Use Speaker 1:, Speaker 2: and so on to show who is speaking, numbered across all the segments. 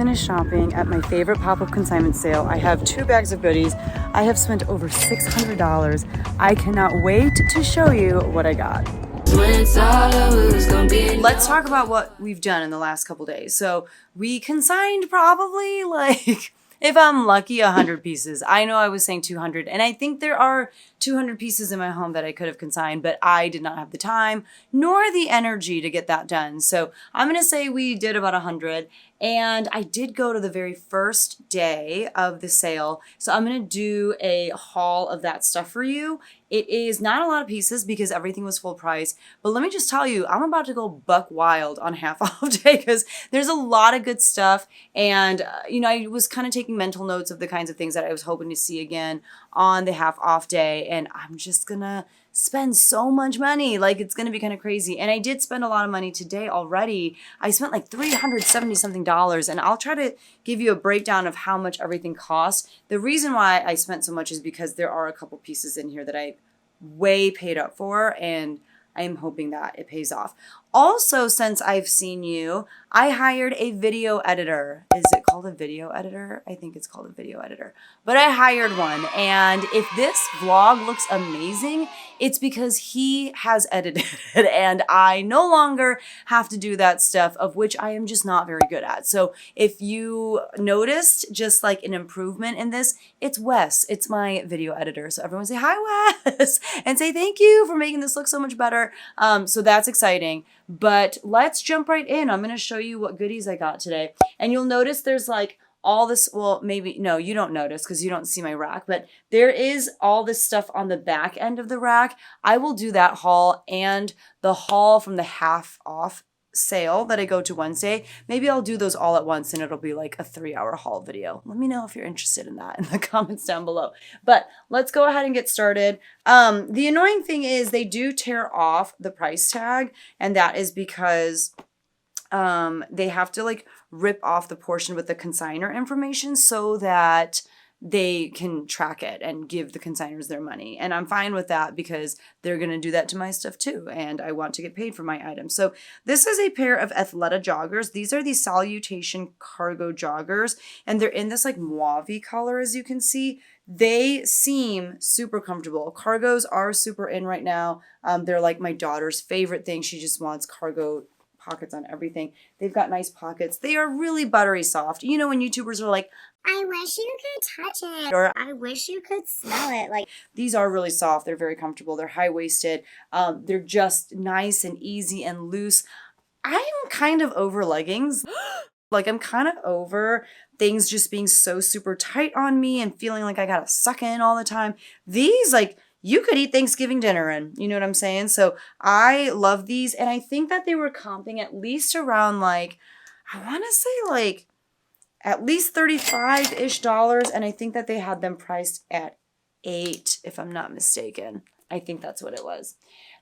Speaker 1: finished shopping at my favorite pop-up consignment sale. I have 2 bags of goodies. I have spent over $600. I cannot wait to show you what I got. Let's talk about what we've done in the last couple days. So we consigned probably like, if I'm lucky, 100 pieces. I know I was saying 200, and I think there are 200 pieces in my home that I could have consigned, but I did not have the time nor the energy to get that done. So I'm going to say we did about 100, and I did go to the very first day of the sale. So I'm going to do a haul of that stuff for you. It is not a lot of pieces because everything was full price, but let me just tell you, I'm about to go buck wild on half off day because there's a lot of good stuff. And, I was kind of taking mental notes of the kinds of things that I was hoping to see again on the half off day. And I'm just gonna spend so much money. Like, it's gonna be kind of crazy. And I did spend a lot of money today already. I spent like $370 something, and I'll try to give you a breakdown of how much everything costs. The reason why I spent so much is because there are a couple pieces in here that I way paid up for, and I am hoping that it pays off. Also, since I've seen you, I hired a video editor. Is it called a video editor? I think it's called a video editor. But I hired one, and if this vlog looks amazing, it's because he has edited it, and I no longer have to do that stuff, of which I am just not very good at. So if you noticed just like an improvement in this, it's Wes. It's my video editor. So everyone say, hi, Wes, and say thank you for making this look so much better. So that's exciting. But let's jump right in. I'm going to show you what goodies I got today. And you'll notice there's like all this, well, maybe, no, you don't notice because you don't see my rack, but there is all this stuff on the back end of the rack. I will do that haul and the haul from the half off sale that I go to Wednesday. Maybe I'll do those all at once and it'll be like a 3-hour haul video. Let me know if you're interested in that in the comments down below. But let's go ahead and get started. The annoying thing is they do tear off the price tag, and that is because they have to like rip off the portion with the consignor information so that they can track it and give the consignors their money. And I'm fine with that because they're going to do that to my stuff too. And I want to get paid for my items. So this is a pair of Athleta joggers. These are the Salutation cargo joggers. And they're in this like mauve color, as you can see. They seem super comfortable. Cargos are super in right now. They're like my daughter's favorite thing. She just wants cargo pockets on everything. They've got nice pockets. They are really buttery soft. You know when YouTubers are like, I wish you could touch it, or I wish you could smell it. Like, these are really soft. They're very comfortable. They're high-waisted. They're just nice and easy and loose. I'm kind of over leggings. Like, I'm kind of over things just being so super tight on me and feeling like I gotta suck in all the time. These, like, you could eat Thanksgiving dinner in, you know what I'm saying? So I love these, and I think that they were comping at least around like, I want to say like at least $35-ish, and I think that they had them priced at $8, if I'm not mistaken. I think that's what it was.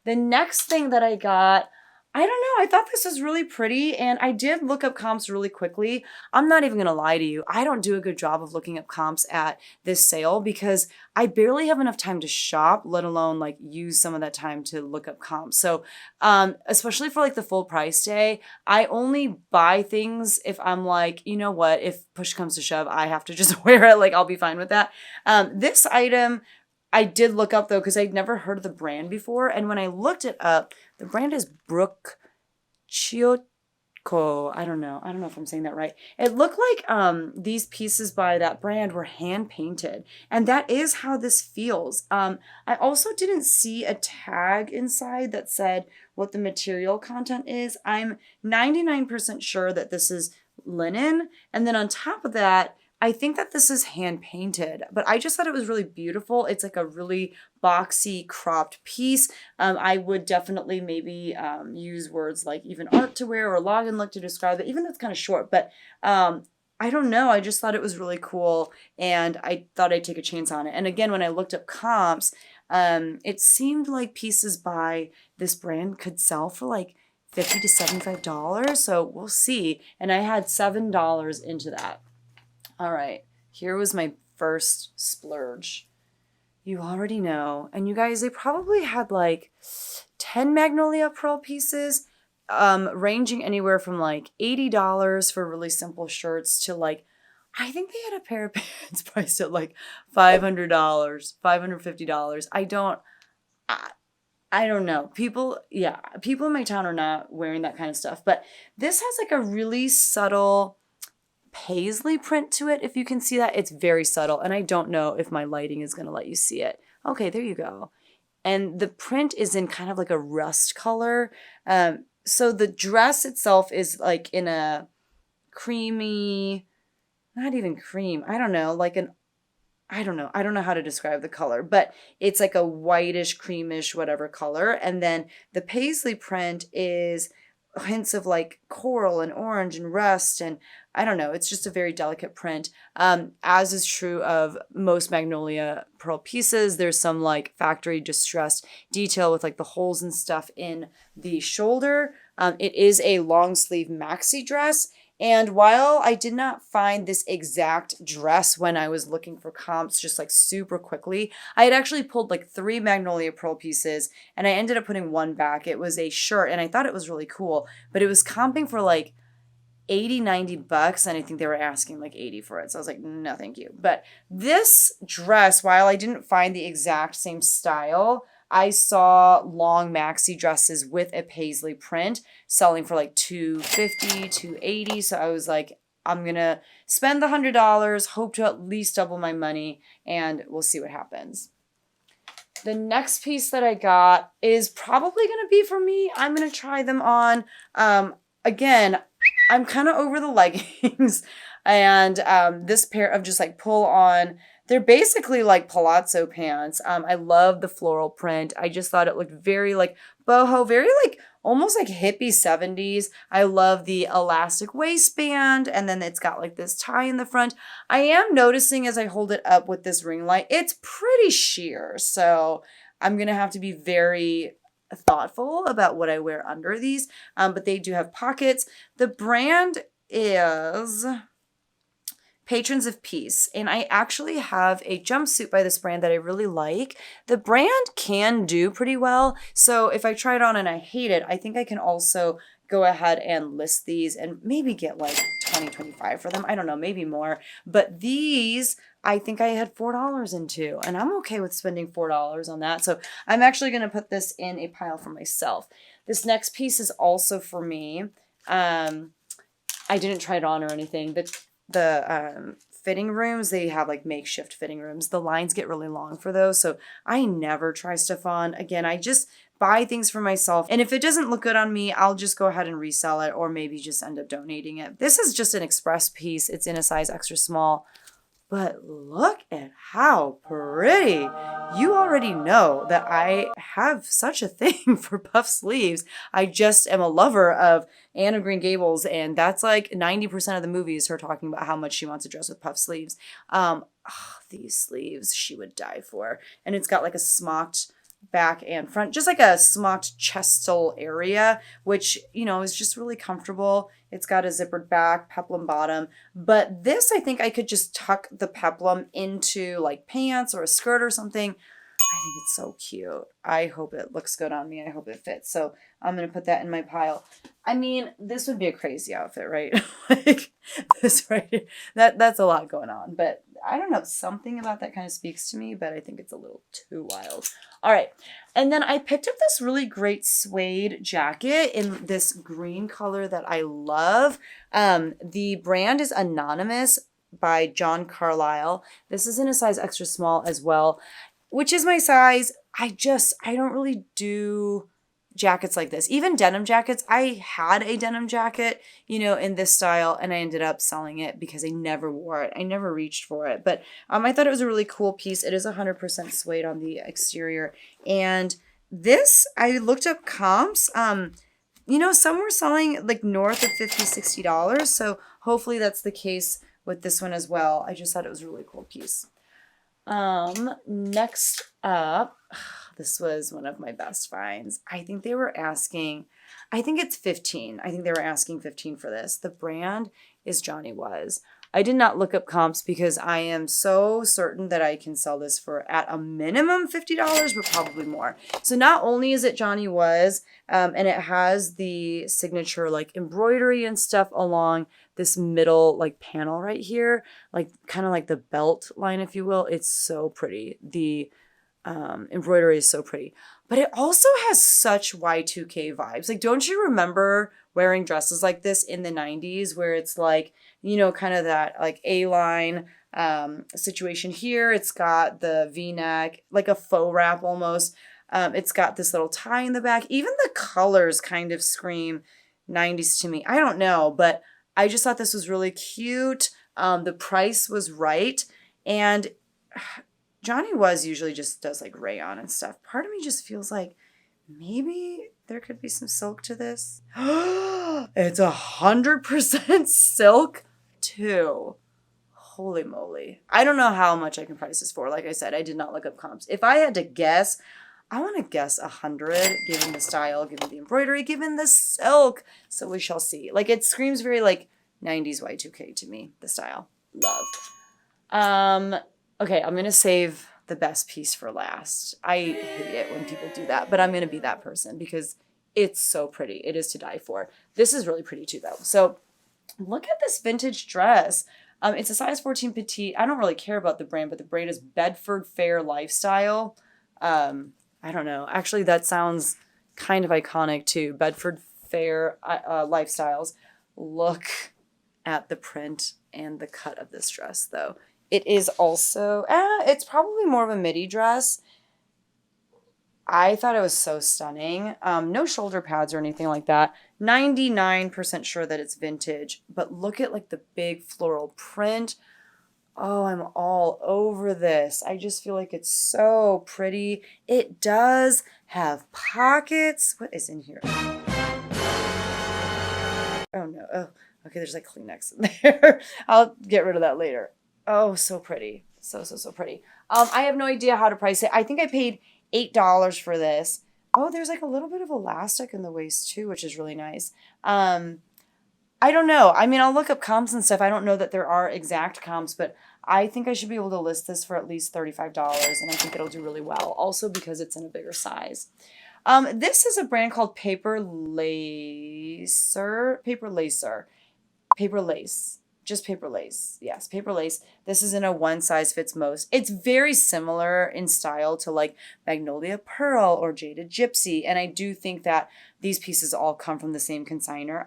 Speaker 1: The next thing that I got, I don't know, I thought this was really pretty, and I did look up comps really quickly. I'm not even going to lie to you. I don't do a good job of looking up comps at this sale because I barely have enough time to shop, let alone like use some of that time to look up comps. So especially for like the full price day, I only buy things if I'm like, you know what, if push comes to shove, I have to just wear it. Like, I'll be fine with that. This item I did look up though, because I'd never heard of the brand before. And when I looked it up, the brand is Brooke Chiotko. I don't know if I'm saying that right. It looked like these pieces by that brand were hand painted. And that is how this feels. I also didn't see a tag inside that said what the material content is. I'm 99% sure that this is linen. And then on top of that, I think that this is hand painted, but I just thought it was really beautiful. It's like a really boxy cropped piece. I would definitely maybe use words like even art to wear or log and look to describe it. Even though it's kind of short, but I don't know. I just thought it was really cool, and I thought I'd take a chance on it. And again, when I looked up comps, it seemed like pieces by this brand could sell for like $50 to $75. So we'll see. And I had $7 into that. All right, here was my first splurge. You already know. And you guys, they probably had like 10 Magnolia Pearl pieces. ranging anywhere from like $80 for really simple shirts to like, I think they had a pair of pants priced at like $500, $550. I don't know. People in my town are not wearing that kind of stuff. But this has like a really subtle paisley print to it. If you can see that, it's very subtle. And I don't know if my lighting is going to let you see it. Okay, there you go. And the print is in kind of like a rust color. So the dress itself is like in a creamy, not even cream. I don't know how to describe the color, but it's like a whitish, creamish, whatever color. And then the paisley print is hints of like coral and orange and rust. And I don't know, it's just a very delicate print. As is true of most Magnolia Pearl pieces, there's some like factory distressed detail with like the holes and stuff in the shoulder. It is a long sleeve maxi dress. And while I did not find this exact dress when I was looking for comps just like super quickly, I had actually pulled like 3 Magnolia Pearl pieces and I ended up putting one back. It was a shirt and I thought it was really cool, but it was comping for like $80-$90 and I think they were asking like $80 for it. So I was like, no, thank you. But this dress, while I didn't find the exact same style, I saw long maxi dresses with a paisley print selling for like $250, $280. So I was like, I'm going to spend the $100, hope to at least double my money, and we'll see what happens. The next piece that I got is probably going to be for me. I'm going to try them on. Again, I'm kind of over the leggings and this pair of just like pull on. They're basically like palazzo pants. I love the floral print. I just thought it looked very like boho, very like almost like hippie 70s. I love the elastic waistband and then it's got like this tie in the front. I am noticing as I hold it up with this ring light, it's pretty sheer. So I'm going to have to be very thoughtful about what I wear under these. But they do have pockets. The brand is Patrons of Peace. And I actually have a jumpsuit by this brand that I really like. The brand can do pretty well. So if I try it on and I hate it, I think I can also go ahead and list these and maybe get like $20, $25 for them. I don't know, maybe more. But these, I think I had $4 into, and I'm okay with spending $4 on that. So I'm actually going to put this in a pile for myself. This next piece is also for me. I didn't try it on or anything, but the fitting rooms, they have like makeshift fitting rooms. The lines get really long for those. So I never try stuff on. Again, I just buy things for myself. And if it doesn't look good on me, I'll just go ahead and resell it or maybe just end up donating it. This is just an express piece. It's in a size extra small. But look at how pretty. You already know that I have such a thing for puff sleeves. I just am a lover of Anne of Green Gables, and that's like 90% of the movie is her talking about how much she wants to dress with puff sleeves. These sleeves she would die for. And it's got like a smocked back and front, just like a smocked chestal area, which, you know, is just really comfortable. It's got a zippered back, peplum bottom, but this, I think I could just tuck the peplum into like pants or a skirt or something. I think it's so cute. I hope it looks good on me. I hope it fits. So I'm going to put that in my pile. I mean, this would be a crazy outfit, right? Like this right here. That's a lot going on, but I don't know. Something about that kind of speaks to me, but I think it's a little too wild. All right. And then I picked up this really great suede jacket in this green color that I love. The brand is Anonymous by John Carlisle. This is in a size extra small as well, which is my size. I don't really do jackets like this. Even denim jackets. I had a denim jacket, you know, in this style, and I ended up selling it because I never wore it. I never reached for it. But I thought it was a really cool piece. It is 100% suede on the exterior. And this, I looked up comps. You know, some were selling like north of $50, $60. So hopefully that's the case with this one as well. I just thought it was a really cool piece. Next up, this was one of my best finds. I think they were asking, I think it's 15. I think they were asking 15 for this. The brand is Johnny Was. I did not look up comps because I am so certain that I can sell this for at a minimum $50, but probably more. So not only is it Johnny Was, and it has the signature like embroidery and stuff along this middle like panel right here, like kind of like the belt line, if you will. It's so pretty. The embroidery is so pretty, but it also has such Y2K vibes. Like, don't you remember wearing dresses like this in the 90s where it's like, you know, kind of that like A-line situation here. It's got the V-neck, like a faux wrap almost. It's got this little tie in the back. Even the colors kind of scream 90s to me. I don't know, but I just thought this was really cute. The price was right. And Johnny Was usually just does like rayon and stuff. Part of me just feels like maybe there could be some silk to this. It's 100% silk too. Holy moly. I don't know how much I can price this for. Like I said, I did not look up comps. If I had to guess, I want to guess 100, given the style, given the embroidery, given the silk. So we shall see. Like, it screams very like 90s Y2K to me, the style. Love. Okay, I'm going to save the best piece for last. I hate it when people do that, but I'm going to be that person because it's so pretty. It is to die for. This is really pretty too, though. So look at this vintage dress. It's a size 14 petite. I don't really care about the brand, but the brand is Bedford Fair Lifestyle. I don't know. Actually, that sounds kind of iconic too. Bedford Fair Lifestyles. Look at the print and the cut of this dress, though. It is also, it's probably more of a midi dress. I thought it was so stunning. No shoulder pads or anything like that. 99% sure that it's vintage, but look at like the big floral print. Oh, I'm all over this. I just feel like it's so pretty. It does have pockets. What is in here? Oh no. Oh, okay, there's like Kleenex in there. I'll get rid of that later. Oh, so pretty. So pretty. I have no idea how to price it. I think I paid $8 for this. Oh, there's like a little bit of elastic in the waist too, which is really nice. I don't know. I mean, I'll look up comps and stuff. I don't know that there are exact comps, but I think I should be able to list this for at least $35, and I think it'll do really well. Also because it's in a bigger size. This is a brand called Paper Lace. Just paper lace. Yes, paper lace. This is in a one size fits most. It's very similar in style to like Magnolia Pearl or Jaded Gypsy. And I do think that these pieces all come from the same consigner.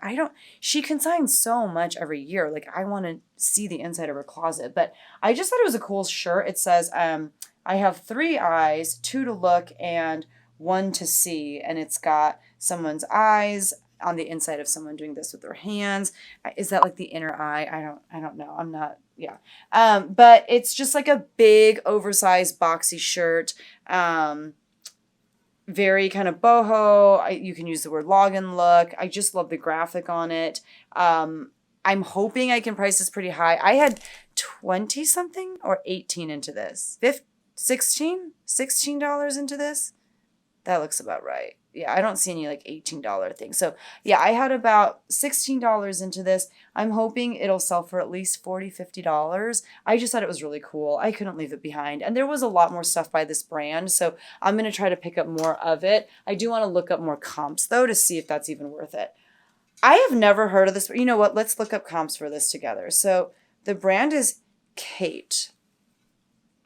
Speaker 1: She consigns so much every year. Like, I want to see the inside of her closet. But I just thought it was a cool shirt. It says, I have 3 eyes, 2 to look and 1 to see. And it's got someone's eyes on the inside of someone doing this with their hands. Is that like the inner eye? I don't know. I'm not, yeah. But it's just like a big oversized boxy shirt. Very kind of boho. You can use the word login look. I just love the graphic on it. I'm hoping I can price this pretty high. I had 20 something or 18 into this. $16 into this. That looks about right. Yeah, I don't see any like $18 things. So yeah, I had about $16 into this. I'm hoping it'll sell for at least $40, $50. I just thought it was really cool. I couldn't leave it behind. And there was a lot more stuff by this brand. So I'm going to try to pick up more of it. I do want to look up more comps though to see if that's even worth it. I have never heard of this, but you know what? Let's look up comps for this together. So the brand is Caite.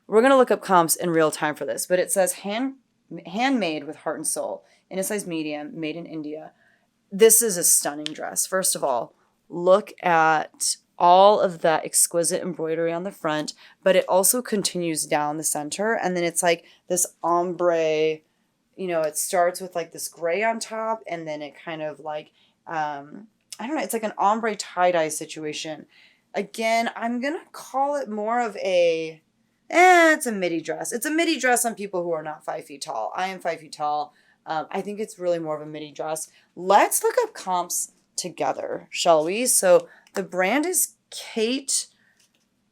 Speaker 1: We're going to look up comps in real time for this, but it says handmade with heart and soul. In a size medium, made in India. This is a stunning dress. First of all, look at all of that exquisite embroidery on the front, but it also continues down the center. And then it's like this ombre, you know, it starts with like this gray on top, and then it kind of like, I don't know, it's like an ombre tie-dye situation. Again, I'm going to call it more of a, it's a midi dress. It's a midi dress on people who are not 5 feet tall. I am 5 feet tall. I think it's really more of a midi dress. Let's look up comps together, shall we? So the brand is Caite.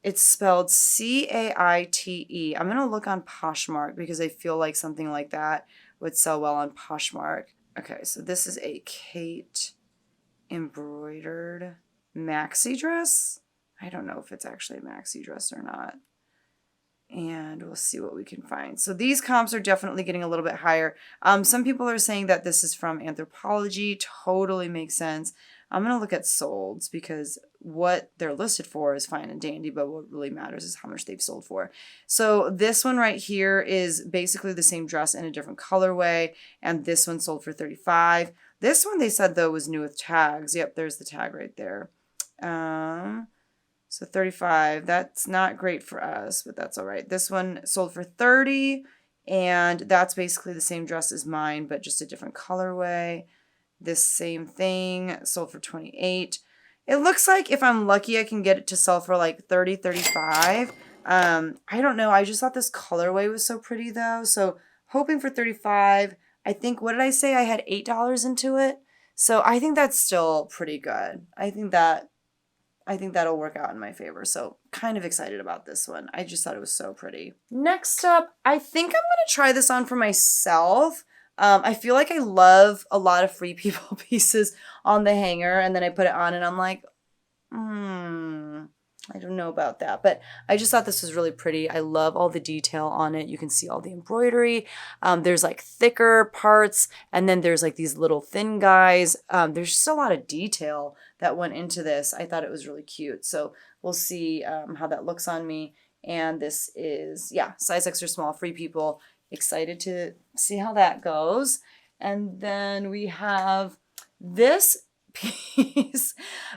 Speaker 1: It's spelled Caite. I'm going to look on Poshmark because I feel like something like that would sell well on Poshmark. Okay, so this is a Caite embroidered maxi dress. I don't know if it's actually a maxi dress or not. And we'll see what we can find. So these comps are definitely getting a little bit higher. Some people are saying that this is from Anthropologie. Totally makes sense. I'm going to look at solds because what they're listed for is fine and dandy, but what really matters is how much they've sold for. So this one right here is basically the same dress in a different colorway, and this one sold for $35. This one they said, though, was new with tags. Yep, there's the tag right there. So $35, that's not great for us, but that's all right. This one sold for $30, and that's basically the same dress as mine, but just a different colorway. This same thing sold for $28. It looks like if I'm lucky, I can get it to sell for like $30, $35. I don't know. I just thought this colorway was so pretty though. So hoping for $35. I think, what did I say? I had $8 into it. So I think that's still pretty good. I think that'll work out in my favor. So kind of excited about this one. I just thought it was so pretty. Next up, I think I'm going to try this on for myself. I feel like I love a lot of Free People pieces on the hanger, and then I put it on and I'm like, I don't know about that, but I just thought this was really pretty. I love all the detail on it. You can see all the embroidery. There's like thicker parts, and then there's like these little thin guys. There's just a lot of detail that went into this. I thought it was really cute. So we'll see how that looks on me. And this is, yeah, size extra small, Free People. Excited to see how that goes. And then we have this piece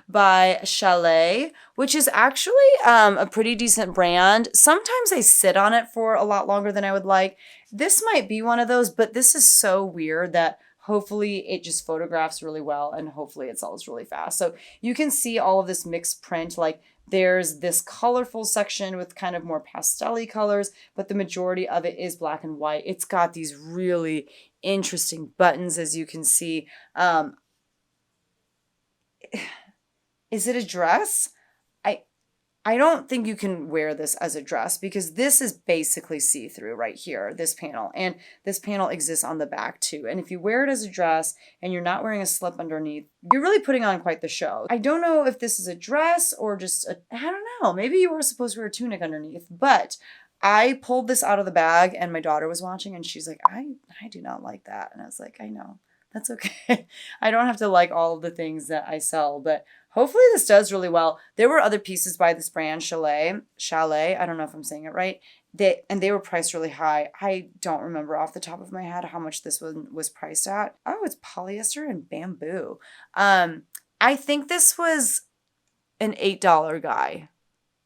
Speaker 1: by Chalet, which is actually a pretty decent brand. Sometimes I sit on it for a lot longer than I would like. This might be one of those, but this is so weird that hopefully it just photographs really well and hopefully it sells really fast. So you can see all of this mixed print. Like there's this colorful section with kind of more pastel-y colors, but the majority of it is black and white. It's got these really interesting buttons, as you can see. Is it a dress? I don't think you can wear this as a dress because this is basically see-through right here, this panel. And this panel exists on the back too. And if you wear it as a dress and you're not wearing a slip underneath, you're really putting on quite the show. I don't know if this is a dress or just I don't know. Maybe you were supposed to wear a tunic underneath, but I pulled this out of the bag and my daughter was watching and she's like, I do not like that. And I was like, I know. That's okay. I don't have to like all of the things that I sell, but hopefully this does really well. There were other pieces by this brand, Chalet. I don't know if I'm saying it right. They were priced really high. I don't remember off the top of my head how much this one was priced at. Oh, it's polyester and bamboo. I think this was an $8 guy,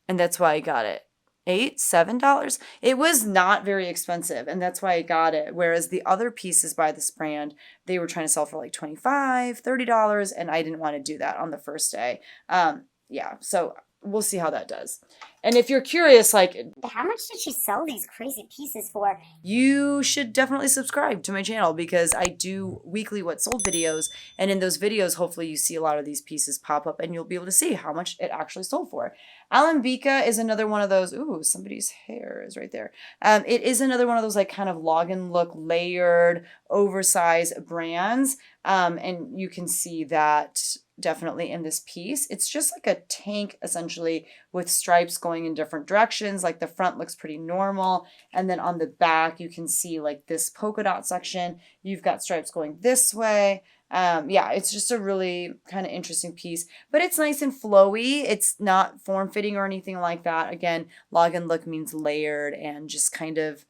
Speaker 1: and that's why I got it. $7. It was not very expensive, and that's why I got it. Whereas the other pieces by this brand, they were trying to sell for like $25, $30, and I didn't want to do that on the first day. Yeah, so we'll see how that does. And if you're curious, like,
Speaker 2: how much did she sell these crazy pieces for?
Speaker 1: You should definitely subscribe to my channel because I do weekly what sold videos. And in those videos, hopefully you see a lot of these pieces pop up and you'll be able to see how much it actually sold for. Alembica is another one of those. Ooh, somebody's hair is right there. It is another one of those like kind of login look, layered, oversized brands. And you can see that definitely in this piece. It's just like a tank essentially with stripes going in different directions. Like the front looks pretty normal. And then on the back, you can see like this polka dot section. You've got stripes going this way. Yeah, it's just a really kind of interesting piece, but it's nice and flowy. It's not form-fitting or anything like that. Again, login look means layered and just kind of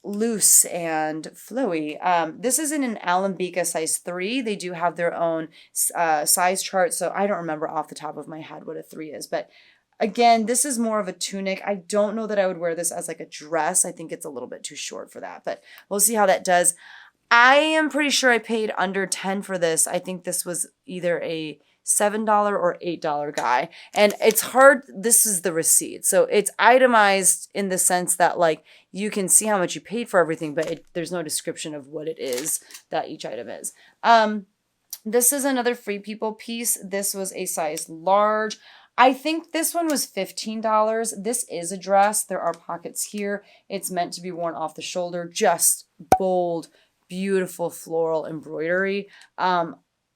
Speaker 1: loose and flowy. This is in an Alembica size 3. They do have their own size chart, so I don't remember off the top of my head what a 3 is, but again, this is more of a tunic. I don't know that I would wear this as like a dress. I think it's a little bit too short for that, but we'll see how that does. I am pretty sure I paid under $10 for this. I think this was either a $7 or $8 guy. And it's hard. This is the receipt. So it's itemized in the sense that like you can see how much you paid for everything, but there's no description of what it is that each item is. This is another Free People piece. This was a size large. I think this one was $15. This is a dress. There are pockets here. It's meant to be worn off the shoulder. Just bold, beautiful floral embroidery.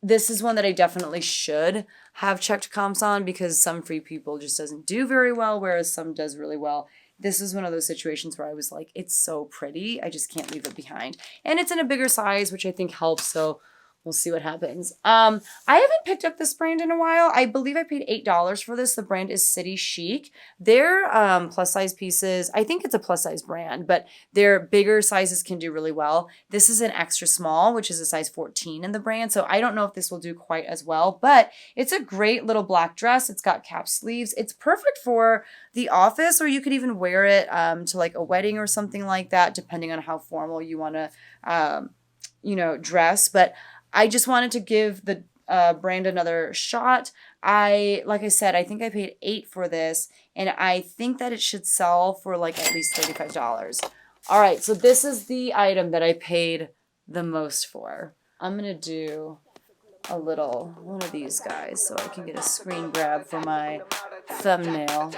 Speaker 1: this is one that I definitely should have checked comps on because some Free People just doesn't do very well, whereas some does really well. This is one of those situations where I was like, it's so pretty. I just can't leave it behind. And it's in a bigger size, which I think helps. So we'll see what happens. I haven't picked up this brand in a while. I believe I paid $8 for this. The brand is City Chic. Their plus size pieces, I think it's a plus size brand, but their bigger sizes can do really well. This is an extra small, which is a size 14 in the brand. So I don't know if this will do quite as well, but it's a great little black dress. It's got cap sleeves. It's perfect for the office, or you could even wear it to like a wedding or something like that, depending on how formal you want to, dress. But I just wanted to give the brand another shot. Like I said, I think I paid $8 for this, and I think that it should sell for like at least $35. All right, so this is the item that I paid the most for. I'm going to do a little one of these guys so I can get a screen grab for my thumbnail.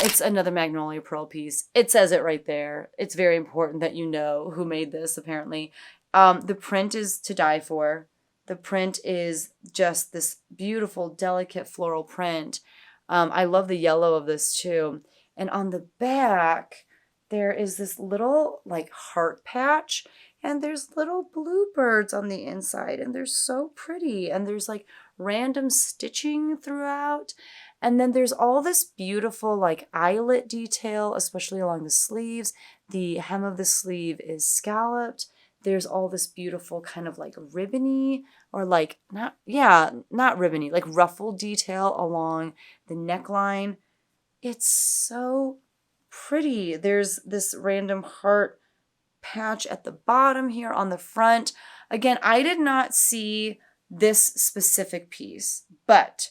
Speaker 1: It's another Magnolia Pearl piece. It says it right there. It's very important that you know who made this, apparently. The print is to die for. The print is just this beautiful, delicate floral print. I love the yellow of this too. And on the back, there is this little like heart patch. And there's little bluebirds on the inside. And they're so pretty. And there's like random stitching throughout. And then there's all this beautiful like eyelet detail, especially along the sleeves. The hem of the sleeve is scalloped. There's all this beautiful kind of like ribbony or like, not ribbony, like ruffle detail along the neckline. It's so pretty. There's this random heart patch at the bottom here on the front. Again, I did not see this specific piece, but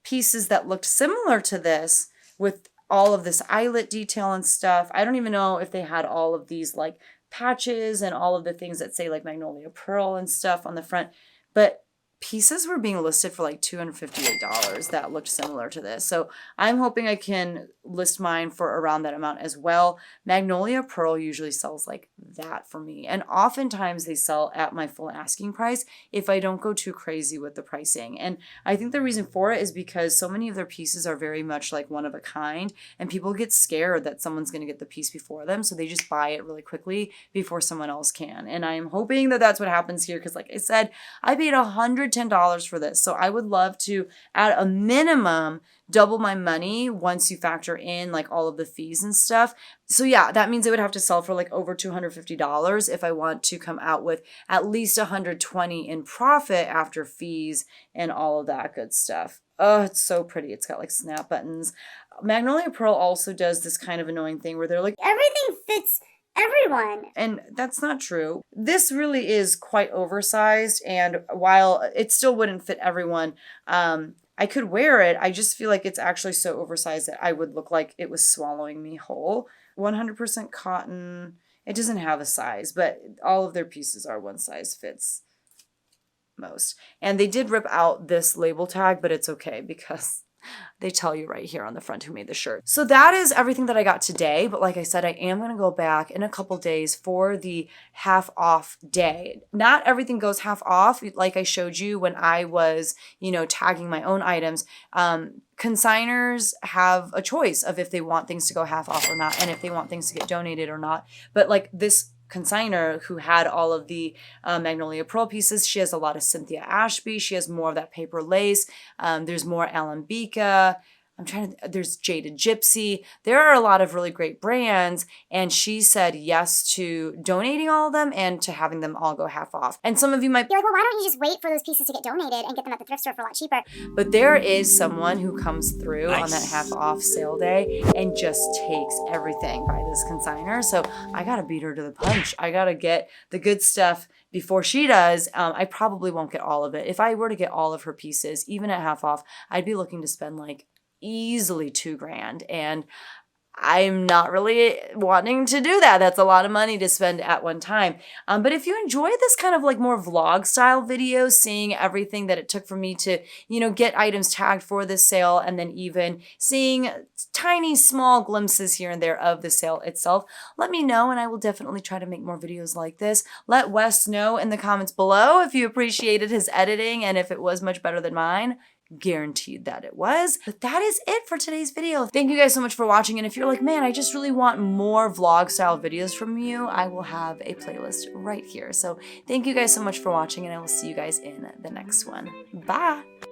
Speaker 1: pieces that looked similar to this with all of this eyelet detail and stuff. I don't even know if they had all of these like patches and all of the things that say like Magnolia Pearl and stuff on the front, but pieces were being listed for like $258 that looked similar to this. So I'm hoping I can list mine for around that amount as well. Magnolia Pearl usually sells like that for me. And oftentimes they sell at my full asking price if I don't go too crazy with the pricing. And I think the reason for it is because so many of their pieces are very much like one of a kind, and people get scared that someone's going to get the piece before them. So they just buy it really quickly before someone else can. And I'm hoping that that's what happens here. Cause like I said, I paid $110 for this. So I would love to, at a minimum, double my money once you factor in like all of the fees and stuff. So yeah, that means it would have to sell for like over $250 if I want to come out with at least $120 in profit after fees and all of that good stuff. Oh, it's so pretty. It's got like snap buttons. Magnolia Pearl also does this kind of annoying thing where they're like,
Speaker 2: everything fits everyone.
Speaker 1: And that's not true. This really is quite oversized, and while it still wouldn't fit everyone, I could wear it. I just feel like it's actually so oversized that I would look like it was swallowing me whole. 100% cotton. It doesn't have a size, but all of their pieces are one size fits most. And they did rip out this label tag, but it's okay because they tell you right here on the front who made the shirt. So that is everything that I got today. But like I said, I am going to go back in a couple days for the half off day. Not everything goes half off. Like I showed you when I was, tagging my own items. Consigners have a choice of if they want things to go half off or not, and if they want things to get donated or not. But like this consigner who had all of the Magnolia Pearl pieces, she has a lot of Cynthia Ashby. She has more of that paper lace. There's more Alembica. There's Jaded Gypsy. There are a lot of really great brands, and she said yes to donating all of them and to having them all go half off. And some of you might be
Speaker 2: like, well, why don't you just wait for those pieces to get donated and get them at the thrift store for a lot cheaper?
Speaker 1: But there is someone who comes through on that half off sale day and just takes everything by this consigner. So I gotta beat her to the punch. I gotta get the good stuff before she does. I probably won't get all of it. If I were to get all of her pieces, even at half off, I'd be looking to spend like easily $2,000. And I'm not really wanting to do that. That's a lot of money to spend at one time. But if you enjoy this kind of like more vlog style video, seeing everything that it took for me to, you know, get items tagged for this sale, and then even seeing tiny small glimpses here and there of the sale itself, let me know and I will definitely try to make more videos like this. Let Wes know in the comments below if you appreciated his editing and if it was much better than mine. Guaranteed that it was. But that is it for today's video. Thank you guys so much for watching, and if you're like, man, I just really want more vlog style videos from you, I will have a playlist right here. So thank you guys so much for watching, and I will see you guys in the next one. Bye!